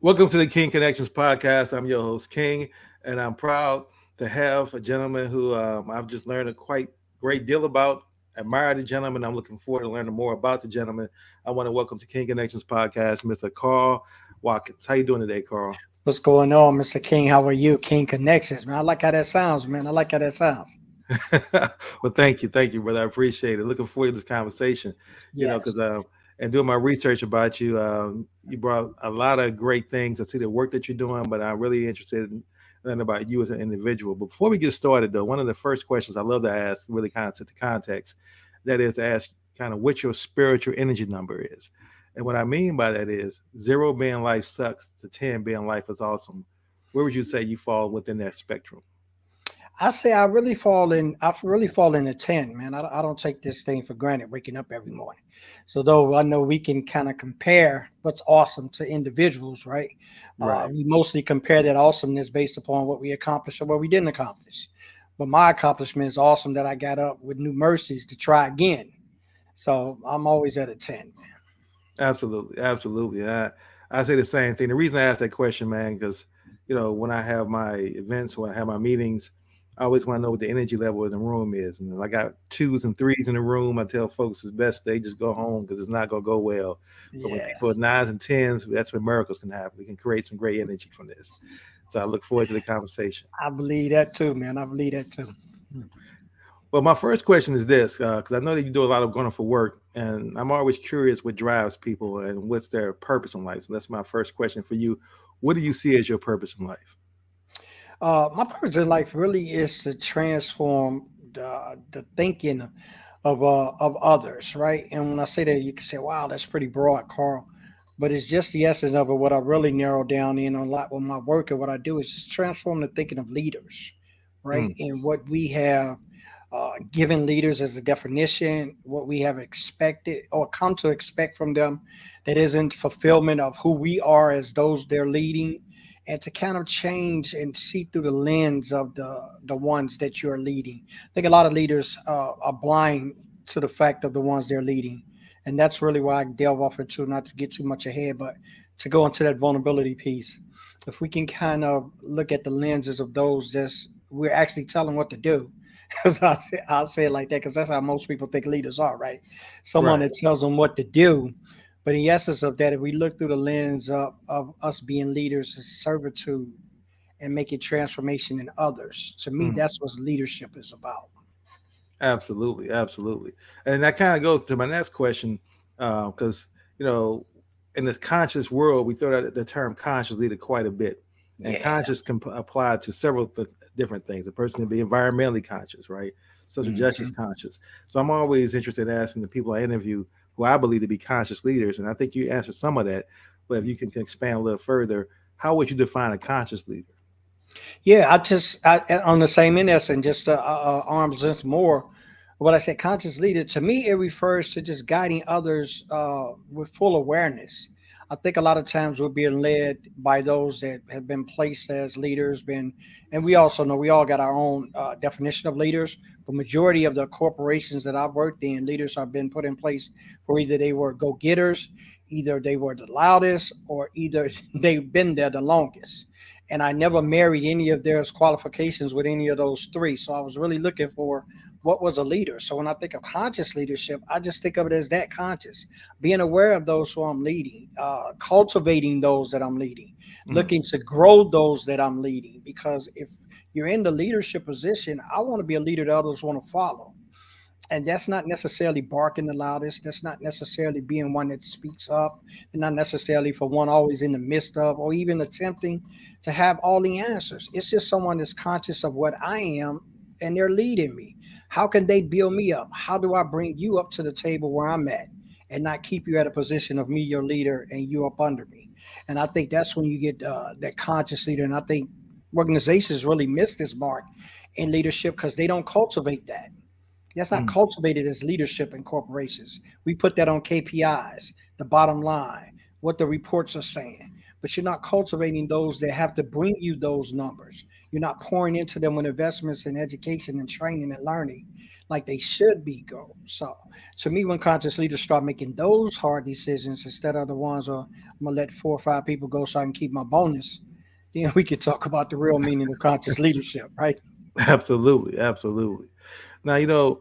Welcome to the King Connections podcast. I'm your host, King, and I'm proud to have a gentleman who I've just learned a quite great deal about. Admire the gentleman. I'm looking forward to learning more about the gentleman. I want to welcome to King Connections podcast, Mr. Carl Watkins. How you doing today, Carl? What's going on, Mr. King? How are you? King Connections, man. I like how that sounds, man. I like how that sounds. Well, thank you, brother. I appreciate it. Looking forward to this conversation. Yes. Because and doing my research about you, you brought a lot of great things. I see the work that you're doing, but I'm really interested in learning about you as an individual. But before we get started, though, one of the first questions I love to ask, really kind of set the context, that is to ask kind of what your spiritual energy number is. And what I mean by that is 0 being life sucks to 10 being life is awesome. Where would you say you fall within that spectrum? I say I really fall in a 10, man. I don't take this thing for granted waking up every morning. So though I know we can kind of compare what's awesome to individuals, right? Right. We mostly compare that awesomeness based upon what we accomplished or what we didn't accomplish. But my accomplishment is awesome that I got up with new mercies to try again. So I'm always at a 10, man. Absolutely, absolutely. I say the same thing. The reason I ask that question, man, because when I have my events, when I have my meetings, I always want to know what the energy level in the room is. And if I got twos and threes in the room, I tell folks it's best they just go home because it's not gonna go well. But when Yeah, people are nines and tens, that's when miracles can happen. We can create some great energy from this. So I look forward to the conversation. I believe that too, man. I believe that too. Well, my first question is this, because I know that you do a lot of going for work, and I'm always curious what drives people and what's their purpose in life. So that's my first question for you. What do you see as your purpose in life? My purpose in life really is to transform the thinking of others, right? And when I say that, you can say, "Wow, that's pretty broad, Carl," but it's just the essence of it. What I really narrow down in on a lot with my work and what I do is just transform the thinking of leaders, right? Mm, And what we have given leaders as a definition, what we have expected or come to expect from them, that isn't fulfillment of who we are as those they're leading, and to kind of change and see through the lens of the ones that you're leading. I think a lot of leaders are blind to the fact of the ones they're leading, and that's really why I delve off into, not to get too much ahead, but to go into that vulnerability piece. If we can kind of look at the lenses of those that's we're actually telling what to do, because I'll say it like that because that's how most people think leaders are, right? Someone right. that tells them what to do. But in the essence of that, if we look through the lens of us being leaders, is servitude and making transformation in others. To me, Mm, that's what leadership is about. absolutely, absolutely. And that kind of goes to my next question, because you know, in this conscious world, we throw out the term conscious leader quite a bit, and Yeah. conscious can apply to several different things. A person can be environmentally conscious, right? Social justice Mhm. conscious. So I'm always interested in asking the people I interview who I believe to be conscious leaders, and I think you answered some of that. But if you can expand a little further, how would you define a conscious leader? Yeah, on the same in essence, just arm's length more. What I said, conscious leader, to me, it refers to just guiding others with full awareness. I think a lot of times we're being led by those that have been placed as leaders, and we also know we all got our own definition of leaders. But majority of the corporations that I've worked in, leaders have been put in place for either they were go getters, either they were the loudest, or either they've been there the longest, and I never married any of their qualifications with any of those three. So I was really looking for what was a leader. So when I think of conscious leadership, I just think of it as that conscious, being aware of those who I'm leading, cultivating those that I'm leading, Mm, looking to grow those that I'm leading. Because if you're in the leadership position, I want to be a leader that others want to follow. And that's not necessarily barking the loudest. That's not necessarily being one that speaks up, and not necessarily for one always in the midst of or even attempting to have all the answers. It's just someone that's conscious of what I am and they're leading me. How can they build me up? How do I bring you up to the table where I'm at and not keep you at a position of me, your leader, and you up under me? And I think that's when you get that conscious leader. And I think organizations really miss this mark in leadership because they don't cultivate that. That's not mm, cultivated as leadership in corporations. We put that on KPIs, the bottom line, what the reports are saying. But you're not cultivating those that have to bring you those numbers. You're not pouring into them with investments in education and training and learning. like they should be go. So to me, when conscious leaders start making those hard decisions instead of the ones where I'm gonna let 4 or 5 people go so I can keep my bonus, then we could talk about the real meaning of conscious leadership, right? Absolutely, absolutely. Now,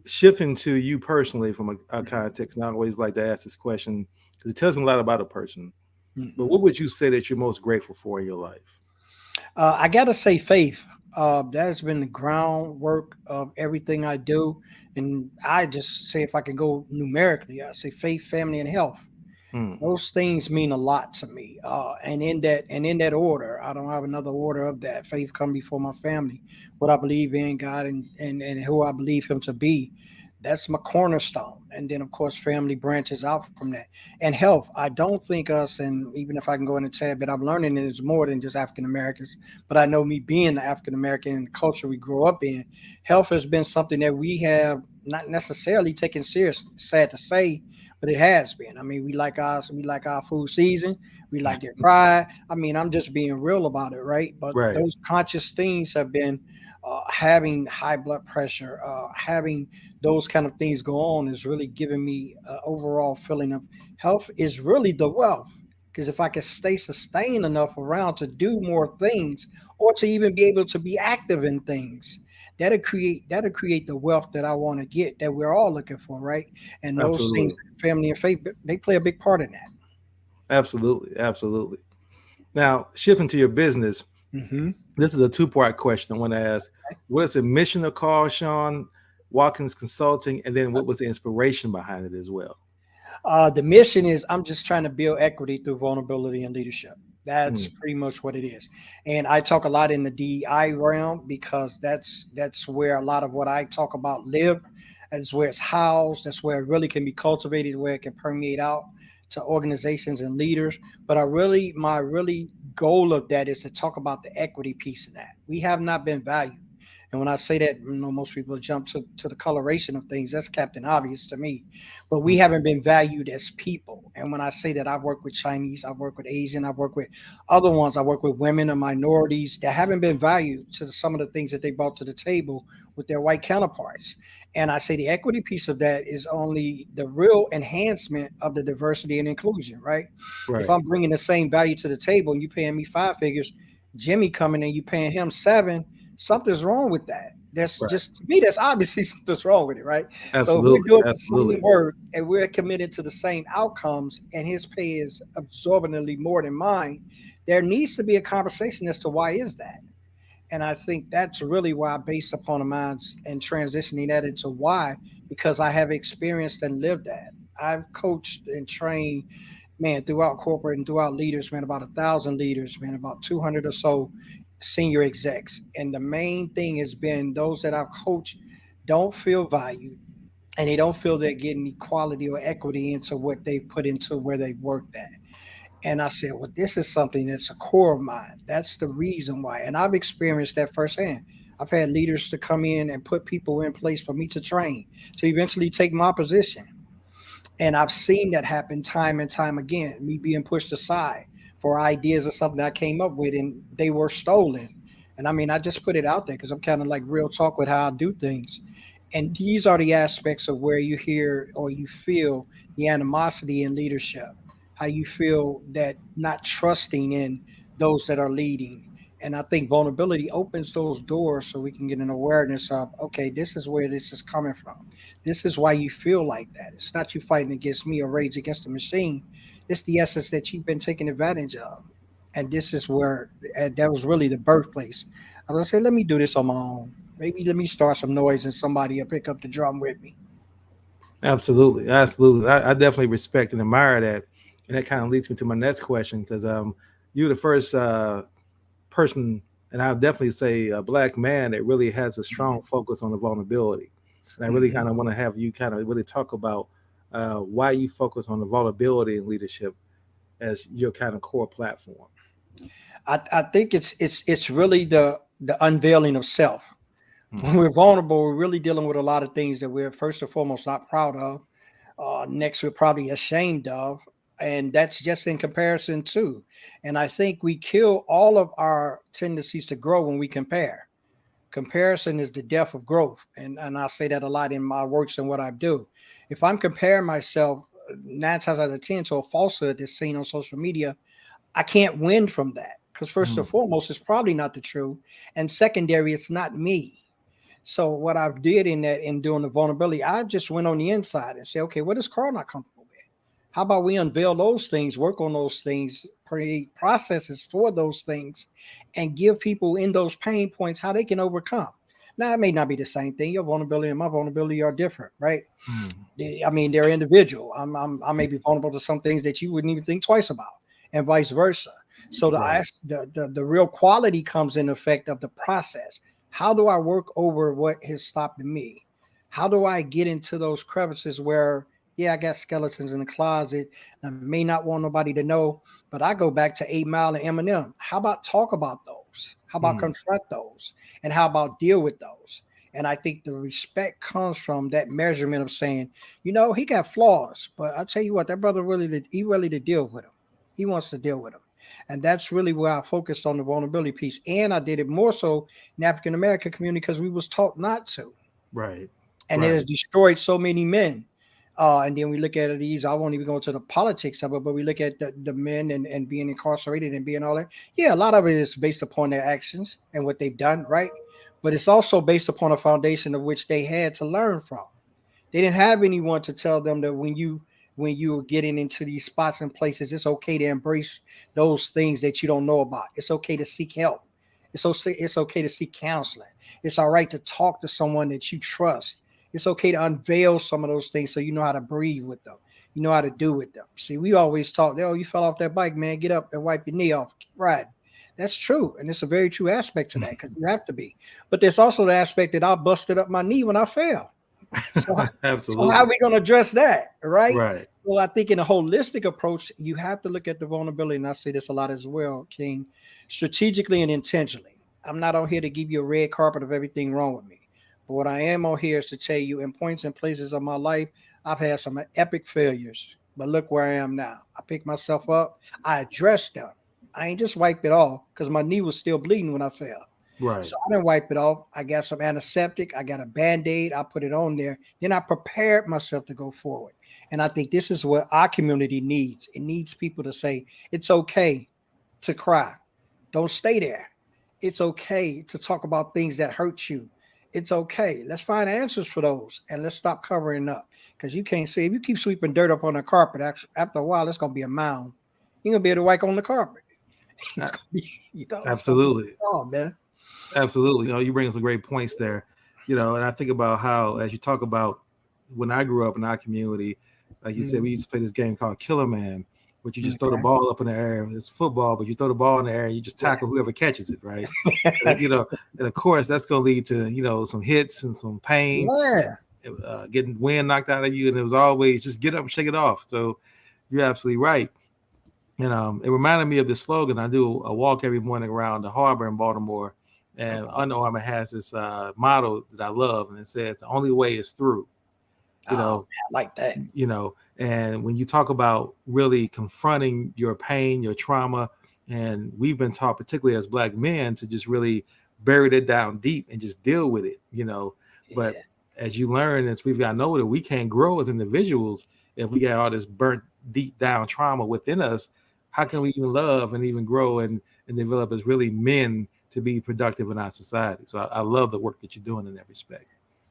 shifting to you personally from a context, and I always like to ask this question because it tells me a lot about a person. But Mhm. what would you say that you're most grateful for in your life? I gotta say, faith. That has been the groundwork of everything I do, and I just say if I can go numerically, I say faith, family, and health. Hmm. Those things mean a lot to me, and in that order. I don't have another order of that. Faith come before my family, what I believe in God, and who I believe Him to be. That's my cornerstone, and then of course family branches out from that. And health. I don't think us, and even if I can go in a tad bit, I'm learning it is more than just African Americans. But I know me being the African American and the culture we grew up in, health has been something that we have not necessarily taken seriously. Sad to say, but it has been. I mean, we like our food season, we like it fried. I mean, I'm just being real about it, right? But Right. those conscious things have been having high blood pressure, having those kind of things go on is really giving me an overall feeling of health is really the wealth. Because if I can stay sustained enough around to do more things, or to even be able to be active in things, that'll create the wealth that I want to get that we're all looking for, right? And those things, Absolutely. family and faith, they play a big part in that. Absolutely. Absolutely. Now, shifting to your business, Hmm. this is a two-part question I want to ask. What is the mission of Carl Shawn Watkins Consulting? And then what was the inspiration behind it as well? The mission is I'm just trying to build equity through vulnerability and leadership. That's Hmm. pretty much what it is. And I talk a lot in the DEI realm because that's where a lot of what I talk about live. That's where it's housed. That's where it really can be cultivated, where it can permeate out to organizations and leaders. But my really goal of that is to talk about the equity piece of that. We have not been valued. And when I say that, most people jump to the coloration of things. That's Captain Obvious to me, but we haven't been valued as people. And when I say that, I've worked with Chinese, I've worked with Asian, I've worked with other ones, I work with women and minorities that haven't been valued to some of the things that they brought to the table with their white counterparts. And I say the equity piece of that is only the real enhancement of the diversity and inclusion, right? If Right. I'm bringing the same value to the table and you paying me 5 figures, Jimmy coming and you paying him 7, something's wrong with that. That's Right. just to me, that's obviously something's wrong with it, right? So if we're Absolutely. doing the same Absolutely. work and we're committed to the same outcomes and his pay is absorbently more than mine, there needs to be a conversation as to why is that. And I think that's really why I based upon the minds and transitioning that into why, because I have experienced and lived that. I've coached and trained, man, throughout corporate and throughout leaders, man, about 1,000 leaders, man, about 200 or so senior execs. And the main thing has been those that I've coached don't feel valued and they don't feel they're getting equality or equity into what they put into where they worked at. And I said, well, this is something that's a core of mine. That's the reason why. And I've experienced that firsthand. I've had leaders to come in and put people in place for me to train, to eventually take my position. And I've seen that happen time and time again, me being pushed aside for ideas or something I came up with and they were stolen. And I mean, I just put it out there because I'm kind of like real talk with how I do things. And these are the aspects of where you hear or you feel the animosity in leadership, how you feel that not trusting in those that are leading. And I think vulnerability opens those doors so we can get an awareness of, okay, this is where this is coming from. This is why you feel like that. It's not you fighting against me or rage against the machine. It's the essence that you've been taken advantage of. And this is where that was really the birthplace. I was gonna say, let me do this on my own. Maybe let me start some noise and somebody will pick up the drum with me. Absolutely. Absolutely. I definitely respect and admire that. And that kind of leads me to my next question because you're the first person, and I'll definitely say a black man that really has a strong focus on the vulnerability. And I really Mhm. kind of want to have you kind of really talk about why you focus on the vulnerability in leadership as your kind of core platform. I think it's really the unveiling of self. Mm. When we're vulnerable, we're really dealing with a lot of things that we're first and foremost not proud of. Next, we're probably ashamed of, and that's just in comparison too. And I think we kill all of our tendencies to grow when we compare. Comparison is the death of growth. And I say that a lot in my works and what I do. If I'm comparing myself 9 times out of 10 to a falsehood that's seen on social media, I can't win from that. Because first and Mm, foremost, it's probably not the truth. And secondary, it's not me. So what I did in that in doing the vulnerability, I just went on the inside and said, okay, what is Carl not comfortable with? How about we unveil those things, work on those things, create processes for those things, and give people in those pain points how they can overcome. Now, it may not be the same thing. Your vulnerability and my vulnerability are different, right? mm, I mean, they're individual. I may be vulnerable to some things that you wouldn't even think twice about, and vice versa. So right. the real quality comes in effect of the process. How do I work over what is stopping me? How do I get into those crevices where, yeah, I got skeletons in the closet. I may not want nobody to know, but I go back to 8 Mile and Eminem. How about talk about those? How about Mm, confront those? And how about deal with those? And I think the respect comes from that measurement of saying, he got flaws, but I tell you what, that brother he really to deal with him. He wants to deal with him. And that's really where I focused on the vulnerability piece. And I did it more so in African American community because we was taught not to. right. And it Right. has destroyed so many men. And then we look at these, I won't even go into the politics of it, but we look at the men and being incarcerated and being all that. Yeah, a lot of it is based upon their actions and what they've done, right? But it's also based upon a foundation of which they had to learn from. They didn't have anyone to tell them that when you are getting into these spots and places, it's okay to embrace those things that you don't know about. It's okay to seek help. It's okay to seek counseling. It's all right to talk to someone that you trust. It's okay to unveil some of those things so you know how to breathe with them. You know how to do with them. See, we always talk, oh, you fell off that bike, man. Get up and wipe your knee off. Keep riding. That's true. And it's a very true aspect to that because you have to be. But there's also the aspect that I busted up my knee when I fell. So, so how are Absolutely. we going to address that? Right. Right. Well, I think in a holistic approach, you have to look at the vulnerability. And I say this a lot as well, King, strategically and intentionally. I'm not on here to give you a red carpet of everything wrong with me. But what I am on here is to tell you in points and places of my life, I've had some epic failures. But look where I am now. I picked myself up. I addressed them. I ain't just wiped it off because my knee was still bleeding when I fell. Right. So I didn't wipe it off. I got some antiseptic. I got a Band-Aid. I put it on there. Then I prepared myself to go forward. And I think this is what our community needs. It needs people to say, it's okay to cry. Don't stay there. It's okay to talk about things that hurt you. It's okay. Let's find answers for those and let's stop covering up. Because you can't see, if you keep sweeping dirt up on the carpet, after a while, it's going to be a mound. You're going to be able to wipe on the carpet. It's A- going to be, it's going to be, Absolutely. oh, man. Absolutely. You bring some great points there. And I think about how, as you talk about when I grew up in our community, like you said, we used to play this game called Killer Man, which you just throw the Okay. ball up in the air. It's football, but you throw the ball in the air and you just Yeah. tackle whoever catches it, right? And of course, that's going to lead to, some hits and some pain, Yeah. getting wind knocked out of you. And it was always just get up and shake it off. So you're absolutely right. And it reminded me of this slogan. I do a walk every morning around the harbor in Baltimore, and Okay. Under Armour has this motto that I love, and it says, "The only way is through." You Oh, man, know, I like that. and when you talk about really confronting your pain, your trauma, and we've been taught, particularly as Black men, to just really bury it down deep and just deal with it. But Yeah. as you learn, as we've gotten older, we can't grow as individuals if we got all this burnt deep down trauma within us. How can we even love and even grow and develop as really men to be productive in our society? So I love the work that you're doing in that respect.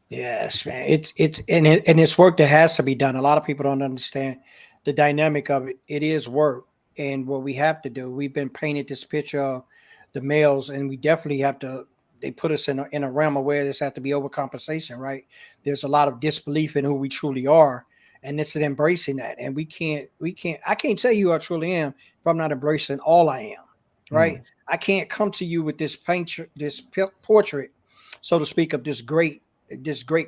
Yes, man. And it's work that has to be done. A lot of people don't understand the dynamic of it. It is work, and what we have to do. We've been painted this picture of the males, and we definitely have to. They put us in a realm of where this has to be overcompensation, right? There's a lot of disbelief in who we truly are, and it's an embracing that. And we can't. I can't tell you who I truly am if I'm not embracing all I am, right? Mm, I can't come to you with portrait, so to speak, of this great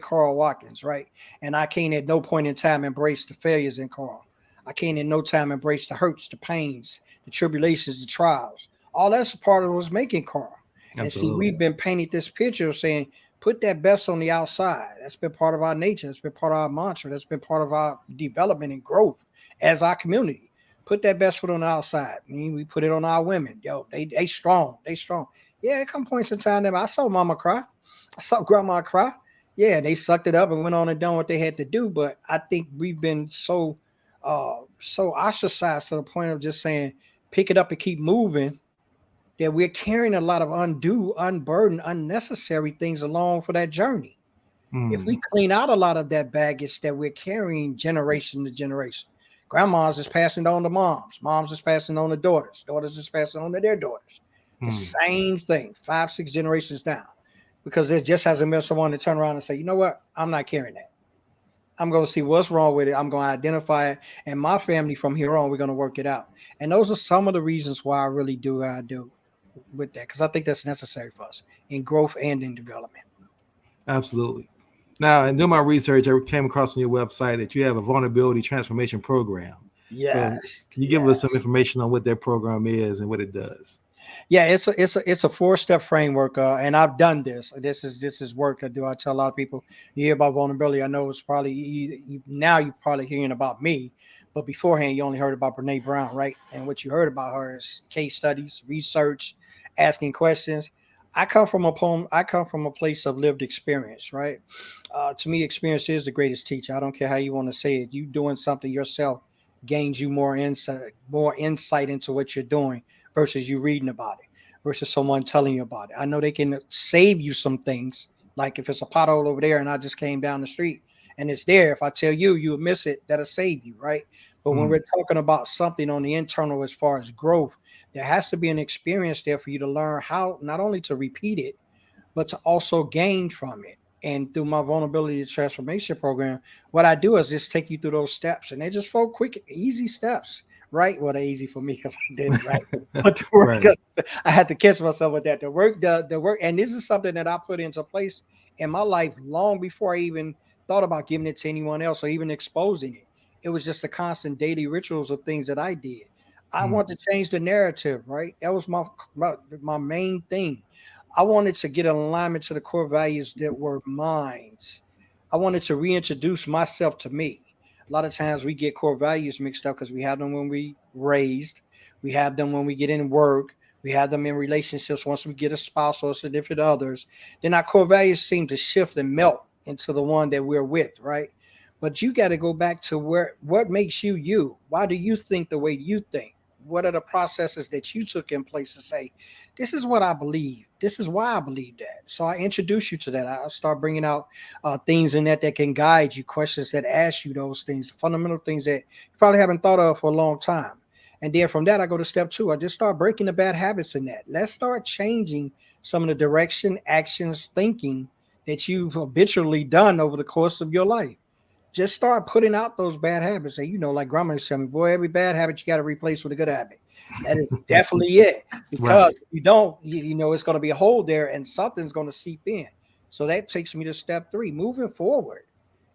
Carl Watkins, right? And I can't at no point in time embrace the failures in Carl. I can't in no time embrace the hurts, the pains, the tribulations, the trials. All that's a part of what's making Carl. And see, absolutely. we've been painted this picture of saying, put that best on the outside. That's been part of our nature. That's been part of our mantra. That's been part of our development and growth as our community. Put that best foot on the outside. I mean, we put it on our women. Yo, they strong. They strong. Yeah, it come points in time that I saw mama cry. I saw grandma cry. Yeah, they sucked it up and went on and done what they had to do. But I think we've been so ostracized to the point of just saying, pick it up and keep moving, that we're carrying a lot of undue, unburdened, unnecessary things along for that journey. If we Mm, clean out a lot of that baggage that we're carrying generation to generation, grandmas is passing on to moms, moms is passing on to daughters, daughters is passing on to their daughters. The mm, same thing, 5, 6 generations down, because there just hasn't been someone to turn around and say, you know what, I'm not carrying that. I'm going to see what's wrong with it. I'm going to identify it, and my family from here on, we're going to work it out. And those are some of the reasons why I really do what I do with that, because I think that's necessary for us in growth and in development. absolutely. Now, in doing my research, I came across on your website that you have a vulnerability transformation program. So, Yes, can you give us some yes. information on what that program is and what it does? Yeah, it's a 4-step framework, and I've done this. This is work I do. I tell a lot of people, you hear about vulnerability. I know it's probably now you're probably hearing about me, but beforehand you only heard about Brene Brown, right? And what you heard about her is case studies, research, asking questions. I come from a place of lived experience, right? To me, experience is the greatest teacher. I don't care how you want to say it. You doing something yourself gains you more insight into what you're doing versus you reading about it, versus someone telling you about it. I know they can save you some things. Like if it's a pothole over there and I just came down the street and it's there, if I tell you, you'll miss it, that'll save you, right? But when Mm, we're talking about something on the internal as far as growth, there has to be an experience there for you to learn how not only to repeat it, but to also gain from it. And through my vulnerability transformation program, what I do is just take you through those steps, and they just 4 quick, easy steps, right? Well, they're easy for me because I did it right, but the work, right. I had to catch myself with that. The work, and this is something that I put into place in my life long before I even thought about giving it to anyone else or even exposing it. It was just the constant daily rituals of things that I did. I Mm, want to change the narrative, right? That was my main thing. I wanted to get an alignment to the core values that were mine. I wanted to reintroduce myself to me. A lot of times we get core values mixed up because we have them when we raised, we have them when we get in work, we have them in relationships once we get a spouse or significant others. Then our core values seem to shift and melt into the one that we're with, right? But you got to go back to where what makes you you. Why do you think the way you think? What are the processes that you took in place to say, this is what I believe. This is why I believe that. So I introduce you to that. I start bringing out things in that can guide you, questions that ask you those things, fundamental things that you probably haven't thought of for a long time. And then from that, I go to step 2. I just start breaking the bad habits in that. Let's start changing some of the direction, actions, thinking that you've habitually done over the course of your life. Just start putting out those bad habits. And like grandma used to tell me, boy, every bad habit you got to replace with a good habit. That is definitely it. Because right. if you don't, it's going to be a hole there and something's going to seep in. So that takes me to step 3, moving forward.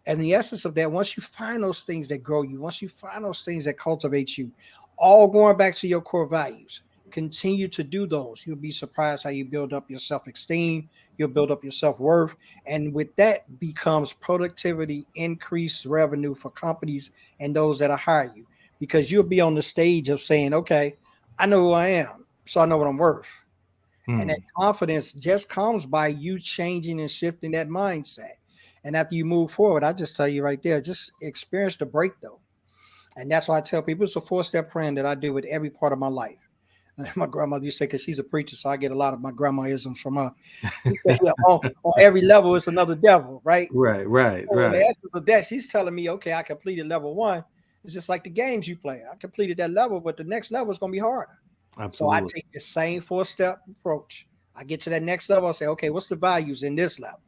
And the essence of that, once you find those things that grow you, once you find those things that cultivate you, all going back to your core values, continue to do those. You'll be surprised how you build up your self esteem, you'll build up your self worth. And with that becomes productivity, increased revenue for companies and those that are hire you, because you'll be on the stage of saying, okay, I know who I am, so I know what I'm worth. And that Mm, confidence just comes by you changing and shifting that mindset. And after you move forward, I just tell you right there, just experience the breakthrough. And that's why I tell people it's a 4-step plan that I do with every part of my life. My grandmother used to say, because she's a preacher, so I get a lot of my grandma isms from her. She said, yeah, on every level, it's another devil, right? right. Right. So in the Right. essence of that, she's telling me, okay, I completed level 1. It's just like the games you play. I completed that level, but the next level is going to be harder. So I Absolutely. take the same 4-step approach. I get to that next level. I say, okay, what's the values in this level?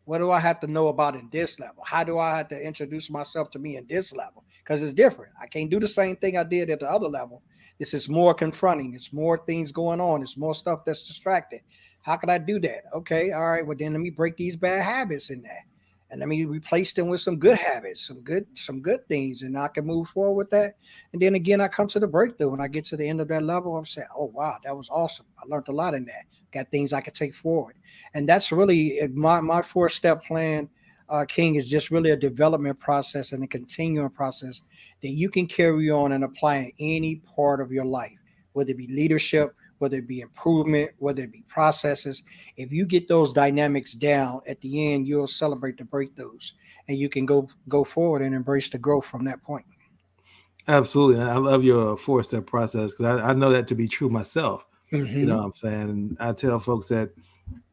What do I have to know about in this level? How do I have to introduce myself to me in this level? Because it's different. I can't do the same thing I did at the other level. This is more confronting. It's more things going on. It's more stuff that's distracting. How can I do that? Okay, all right. Well, then let me break these bad habits in there, and let me replace them with some good habits, some good things, and I can move forward with that. And then again, I come to the breakthrough. When I get to the end of that level, I'm saying, "Oh wow, that was awesome! I learned a lot in that. Got things I could take forward." And that's really my 4-step plan. King is just really a development process and a continuing process that you can carry on and apply in any part of your life, whether it be leadership, whether it be improvement, whether it be processes. If you get those dynamics down, at the end, you'll celebrate the breakthroughs, and you can go forward and embrace the growth from that point. Absolutely. I love your 4 step process because I know that to be true myself. You know Hmm. what I'm saying? And I tell folks that,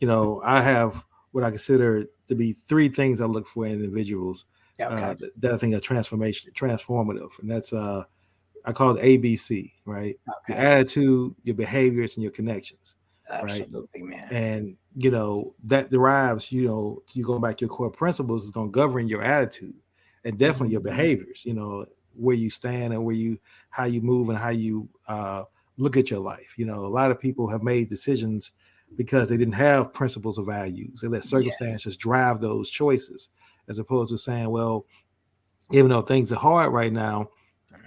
I have what I consider to be 3 things I look for in individuals Okay. that I think are transformative. And that's, I call it ABC, right? Your Okay. attitude, your behaviors, and your connections, right? Absolutely, man. And that derives, you going back to your core principles is going to govern your attitude and definitely your Hmm. behaviors, where you stand and how you move and how you look at your life. A lot of people have made decisions because they didn't have principles or values. They let Yes. circumstances drive those choices, as opposed to saying, well, even though things are hard right now,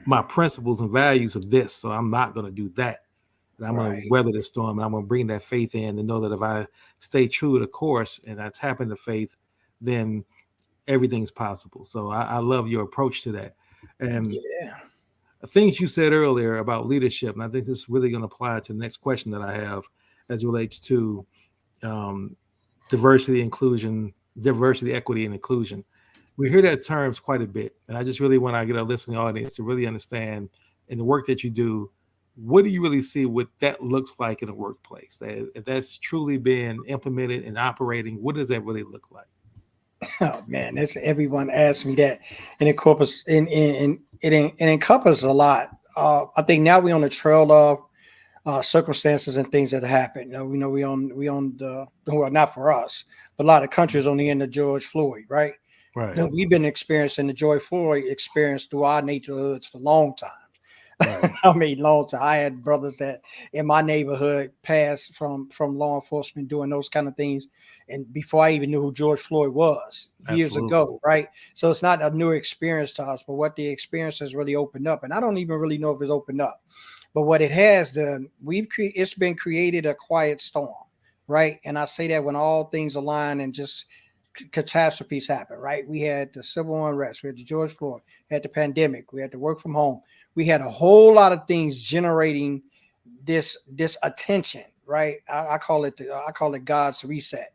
my principles and values are this, so I'm not going to do that. And I'm going to Right. weather the storm, and I'm going to bring that faith in and know that if I stay true to the course and I tap into faith, then everything's possible. So I love your approach to that. And Yeah. things you said earlier about leadership, and I think this is really going to apply to the next question that I have as it relates to um, diversity, equity, and inclusion. We hear that terms quite a bit, and I just really want to get a listening audience to really understand in the work that you do. What do you really see what that looks like in a workplace? If that's truly been implemented and operating, what does that really look like? Oh man, that's everyone asks me that, and it corpus in it encompasses a lot. I think now we're on the trail of circumstances and things that happen. We on the, well, not for us, but a lot of countries on the end of George Floyd, right? Right, Now, we've been experiencing the George Floyd experience through our neighborhoods for a long time. right, I mean, long time. I had brothers that in my neighborhood passed from law enforcement doing those kind of things, and before I even knew who George Floyd was years absolutely. ago, right? So it's not a new experience to us, but what the experience has really opened up, and I don't even really know if it's opened up, but what it has done, it's been created a quiet storm, right? And I say that when all things align and just catastrophes happen, right? We had the civil unrest, we had the George Floyd, we had the pandemic, we had the work from home, we had a whole lot of things generating this attention, right? I call it God's reset.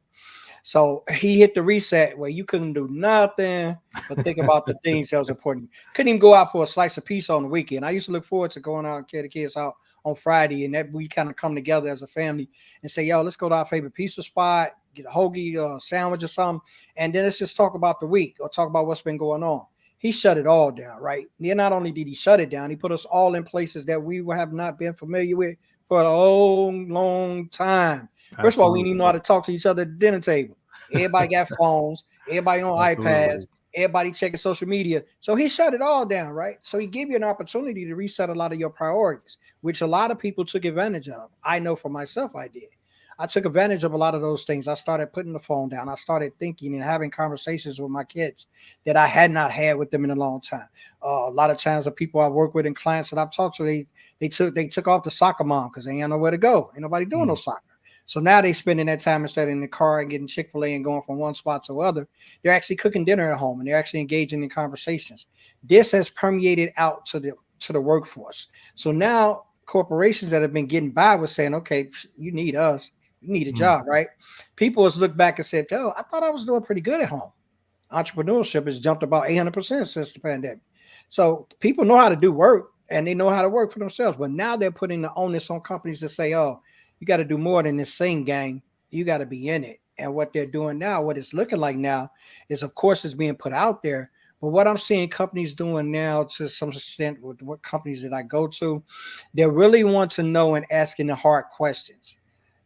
So he hit the reset where you couldn't do nothing but think about the things that was important. Couldn't even go out for a slice of pizza on the weekend. I used to look forward to going out and carry the kids out on Friday, and that we kind of come together as a family and say, "Yo, let's go to our favorite pizza spot, get a hoagie or a sandwich or something, and then let's just talk about the week or talk about what's been going on." He shut it all down, right? Then not only did he shut it down, he put us all in places that we have not been familiar with for a long, long time. First of all, we didn't even know Absolutely. how to talk to each other at the dinner table. Everybody got phones, everybody on iPads, Absolutely. everybody checking social media. So he shut it all down, right? So he gave you an opportunity to reset a lot of your priorities, which a lot of people took advantage of. I know for myself, I did. I took advantage of a lot of those things. I started putting the phone down. I started thinking and having conversations with my kids that I had not had with them in a long time. A lot of times, the people I work with and clients that I've talked to, they took off the soccer mom because they ain't nowhere to go. Ain't nobody doing no Mm, soccer. So now they spending that time instead in the car and getting Chick-fil-A and going from one spot to other. They're actually cooking dinner at home and they're actually engaging in conversations. This has permeated out to the workforce. So now corporations that have been getting by with saying, okay, you need us, you need a mm, job, right? People has looked back and said, oh, I thought I was doing pretty good at home. Entrepreneurship has jumped about 800% since the pandemic. So people know how to do work and they know how to work for themselves. But now they're putting the onus on companies to say, oh, you got to do more than this same gang. You got to be in it. And what they're doing now, what it's looking like now, is of course it's being put out there. But what I'm seeing companies doing now to some extent with what companies that I go to, they really want to know and asking the hard questions.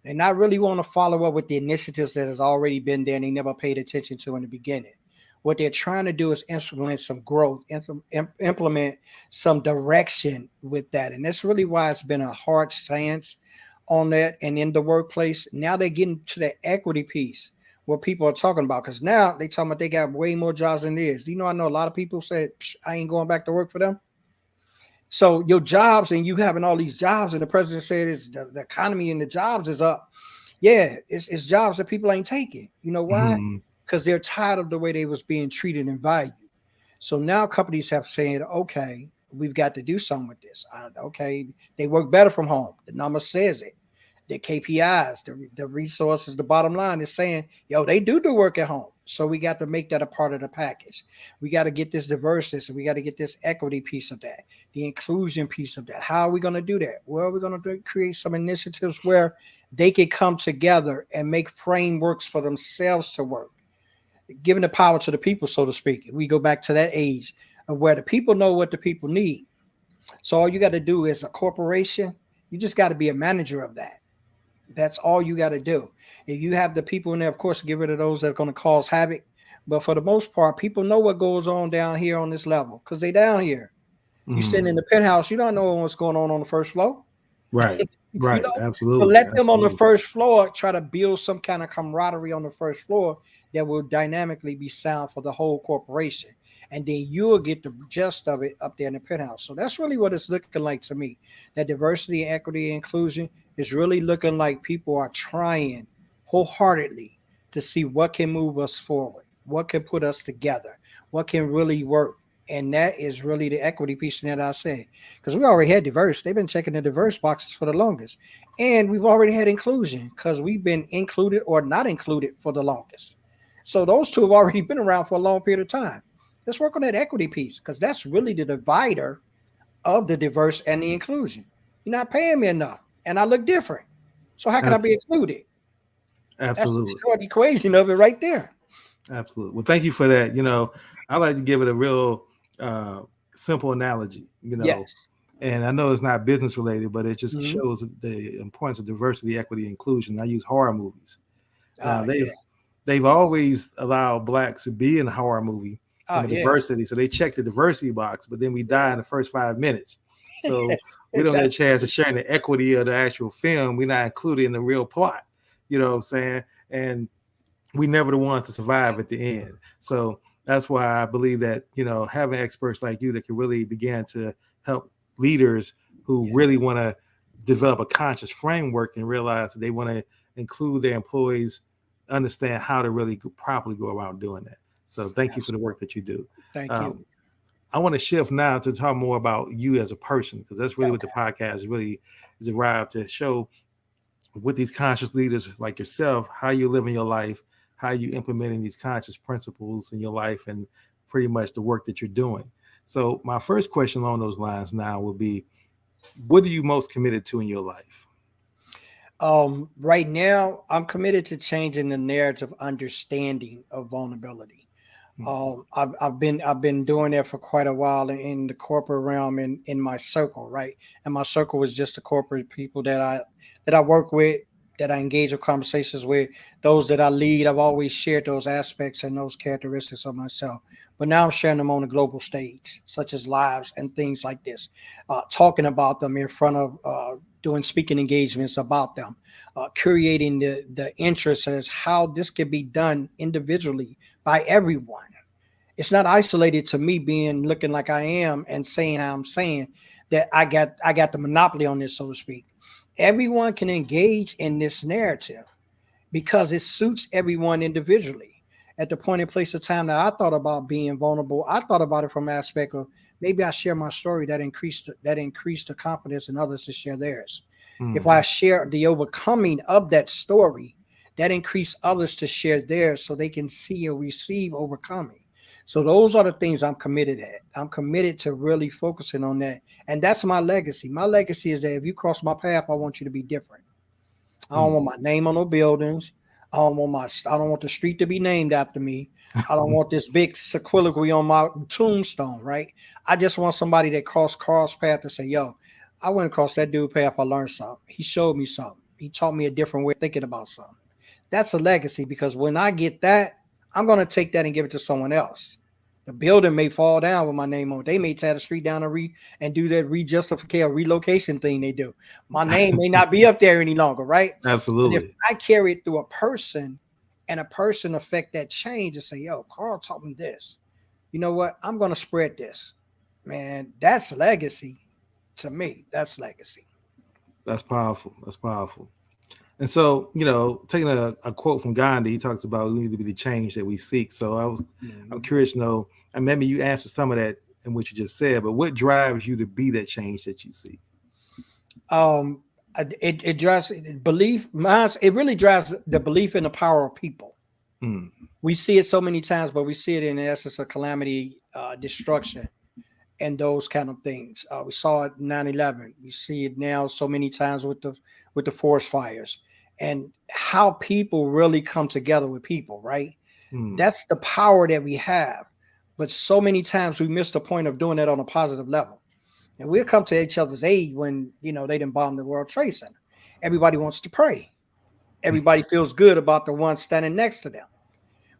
They not really want to follow up with the initiatives that has already been there and they never paid attention to in the beginning. What they're trying to do is implement some growth, implement some direction with that. And that's really why it's been a hard stance on that. And in the workplace, now they're getting to the equity piece what people are talking about. Because now they talking about they got way more jobs than this. Do you know, I know a lot of people said, I ain't going back to work for them. So your jobs and you having all these jobs, and the president said is the economy and the jobs is up. Yeah, it's jobs that people ain't taking. You know why? mm, Because they're tired of the way they was being treated and valued. So now companies have said, okay, we've got to do something with this. Okay, they work better from home. The number says it. the KPIs, the resources, the bottom line is saying, yo, they do work at home. So we got to make that a part of the package. We got to get this diversity. So we got to get this equity piece of that, the inclusion piece of that. How are we going to do that? Well, we're going to create some initiatives where they can come together and make frameworks for themselves to work, giving the power to the people, so to speak. We go back to that age of where the people know what the people need. So all you got to do is a corporation, you just got to be a manager of that. That's all you got to do. If you have the people in there, of course, get rid of those that are going to cause havoc. But for the most part, people know what goes on down here on this level because they down here. You sitting Mhm. in the penthouse, you don't know what's going on the first floor. Right. You Right. know, but Absolutely. let them on the Absolutely. first floor try to build some kind of camaraderie on the first floor that will dynamically be sound for the whole corporation. And then you'll get the gist of it up there in the penthouse. So that's really what it's looking like to me. That diversity, equity, and inclusion is really looking like people are trying wholeheartedly to see what can move us forward, what can put us together, what can really work. And that is really the equity piece that I say. Because we already had diverse. They've been checking the diverse boxes for the longest. And we've already had inclusion because we've been included or not included for the longest. So those two have already been around for a long period of time. Let's work on that equity piece because that's really the divider of the diverse and the inclusion. You're not paying me enough, and I look different. So how can I be Abs- included? That's the Absolutely. short equation of it right there. Absolutely. Well, thank you for that. I like to give it a real uh, simple analogy. Yes. And I know it's not business related, but it just Mhm. shows the importance of diversity, equity, inclusion. I use horror movies. Now Oh yeah. they've always allowed blacks to be in a horror movie Oh from a yeah. diversity, so they check the diversity box, but then we die in the first 5 minutes. So we don't get a That's chance to share in the equity of the actual film. We're not included in the real plot. You know what I'm saying? And we never the ones to survive at the end. So that's why I believe that having experts like you that can really begin to help leaders who yeah. really want to develop a conscious framework and realize that they want to include their employees, understand how to really properly go around doing that. So thank you for the Absolutely. work that you do. Thank you. Um, I want to shift now to talk more about you as a person because that's really what the Okay. podcast really is arrived to show with these conscious leaders like yourself, how you live in your life, how you implementing these conscious principles in your life, and pretty much the work that you're doing. So my first question along those lines now would be, what are you most committed to in your life? Right now, I'm committed to changing the narrative understanding of vulnerability. I've been doing that for quite a while in the corporate realm in my circle, right? And my circle was just the corporate people that I work with, that I engage in conversations with, those that I lead. I've always shared those aspects and those characteristics of myself. But now I'm sharing them on a global stage, such as lives and things like this, talking about them in front of doing speaking engagements about them, creating the interest as how this can be done individually by everyone. It's not isolated to me being looking like I am and saying how I'm saying that I got the monopoly on this, so to speak. Everyone can engage in this narrative because it suits everyone individually. At the point and place of time that I thought about being vulnerable, I thought about it from aspect of maybe I share my story that increased the confidence in others to share theirs. If I Mm, share the overcoming of that story, that increase others to share theirs so they can see or receive overcoming. So those are the things I'm committed at. I'm committed to really focusing on that. And that's my legacy. My legacy is that if you cross my path, I want you to be different. I don't mm. want my name on no buildings. I don't want the street to be named after me. I don't want this big soliloquy on my tombstone, right? I just want somebody that cross path to say, yo, I went across that dude path, I learned something. He showed me something. He taught me a different way of thinking about something. That's a legacy because when I get that, I'm gonna take that and give it to someone else. The building may fall down with my name on it. They may tear the street down and do that rejustification relocation thing they do. My name may not be up there any longer, right? But if Absolutely. I carry it through a person and a person affect that change and say, yo, Carl taught me this. You know what? I'm gonna spread this. Man, that's legacy to me. That's legacy. That's powerful. That's powerful. And so, taking a quote from Gandhi, he talks about we need to be the change that we seek. So I'm Mhm. curious to know, and maybe you answered some of that in what you just said, but what drives you to be that change that you seek? Um, It drives belief. It really drives the belief in the power of people. Mm, We see it so many times, but we see it in the essence of calamity, destruction, and those kind of things. We saw it 9/11. We see it now so many times with the forest fires, and how people really come together with people. Right, mm, that's the power that we have. But so many times we miss the point of doing that on a positive level. And we'll come to each other's aid when they didn't bomb the World Trade Center. Everybody wants to pray. Everybody feels good about the one standing next to them.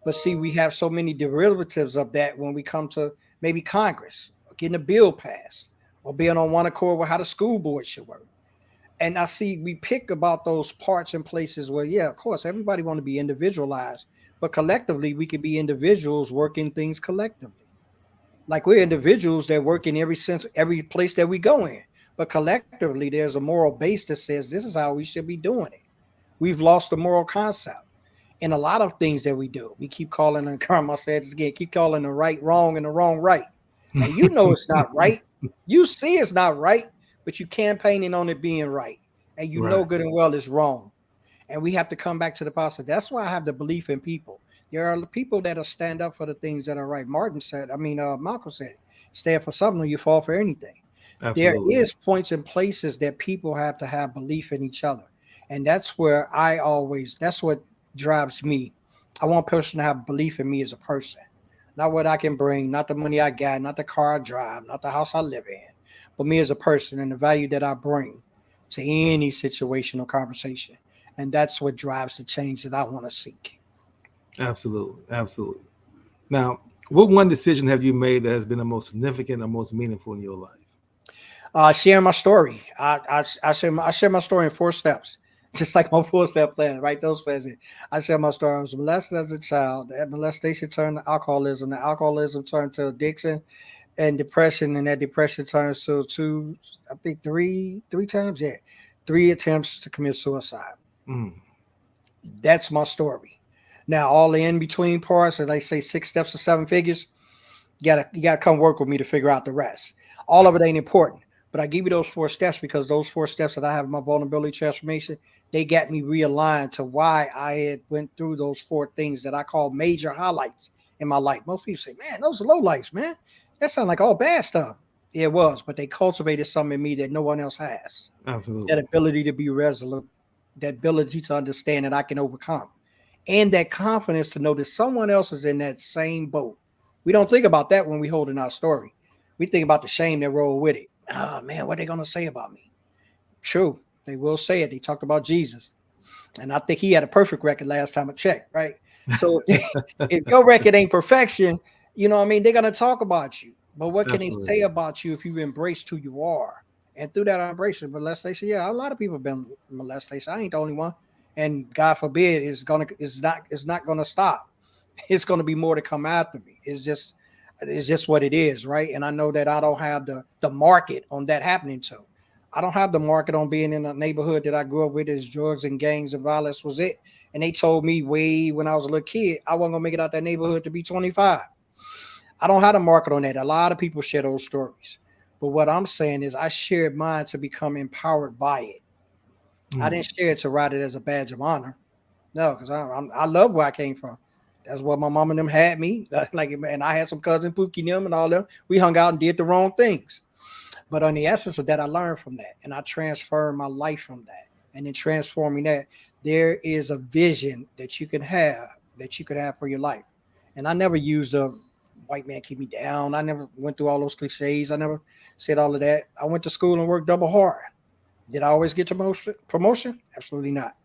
But see, we have so many derivatives of that when we come to maybe Congress or getting a bill passed or being on one accord with how the school board should work. And I see we pick about those parts and places where, yeah, of course, everybody want to be individualized, but collectively we could be individuals working things collectively. Like we're individuals that work in every place that we go in, but collectively there's a moral base that says this is how we should be doing it. We've lost the moral concept in a lot of things that we do. We keep calling, and Karma said this again, keep calling the right wrong and the wrong right. And you know it's not right. You see it's not right, but you campaigning on it being right. And you know right. good and well it's wrong. And we have to come back to the positive. That's why I have the belief in people. There are people that'll stand up for the things that are right. Malcolm said, stand for something or you fall for anything. There Absolutely. is points and places that people have to have belief in each other. And that's where that's what drives me. I want a person to have belief in me as a person. Not what I can bring, not the money I got, not the car I drive, not the house I live in, but me as a person and the value that I bring to any situational conversation. And that's what drives the change that I want to seek. Absolutely. Absolutely. Now, what one decision have you made that has been the most significant or most meaningful in your life? Sharing my story. I share my story in 4 steps, just like my 4 step plan. Right, those plans. I share my story. I was molested as a child. That molestation turned to alcoholism. The alcoholism turned to addiction and depression, and that depression turns to I think three times. Yeah, 3 attempts to commit suicide. Mm, That's my story. Now, all the in between parts, or they say 6 steps to 7 figures, you gotta come work with me to figure out the rest. All of it ain't important, but I give you those 4 steps because those 4 steps that I have in my vulnerability transformation, they got me realigned to why I had went through those 4 things that I call major highlights in my life. Most people say, "Man, those are low lights, man. That sounds like all bad stuff." It was, but they cultivated something in me that no one else has. That absolutely. ability to be resolute, that ability to understand that I can overcome, and that confidence to know that someone else is in that same boat. We don't think about that when we hold in our story. We think about the shame that roll with it. Oh man, what are they gonna say about me? True, they will say it. They talked about Jesus, and I think he had a perfect record last time I checked. Right. So if your record ain't perfection, what I mean, they're gonna talk about you. But what can they say Absolutely. about you if you've embraced who you are? And through that embracing molestation, yeah, a lot of people have been molested. I ain't the only one. And God forbid, it's not gonna stop. It's gonna be more to come after me. It's just what it is, right? And I know that I don't have the market on that happening to. I don't have the market on being in a neighborhood that I grew up with as drugs and gangs and violence was it. And they told me way when I was a little kid, I wasn't gonna make it out that neighborhood to be 25. I don't have the market on that. A lot of people share those stories. But what I'm saying is I shared mine to become empowered by it. I Mm, didn't share it to write it as a badge of honor. No, because I love where I came from. That's what my mom and them had me. Like, and I had some cousin Pookie and them and all them. We hung out and did the wrong things. But on the essence of that, I learned from that, and I transferred my life from that. And in transforming that, there is a vision that you could have for your life. And I never used a white man keep me down. I never went through all those cliches. I never said all of that. I went to school and worked double hard. Did I always get promotion? Absolutely not.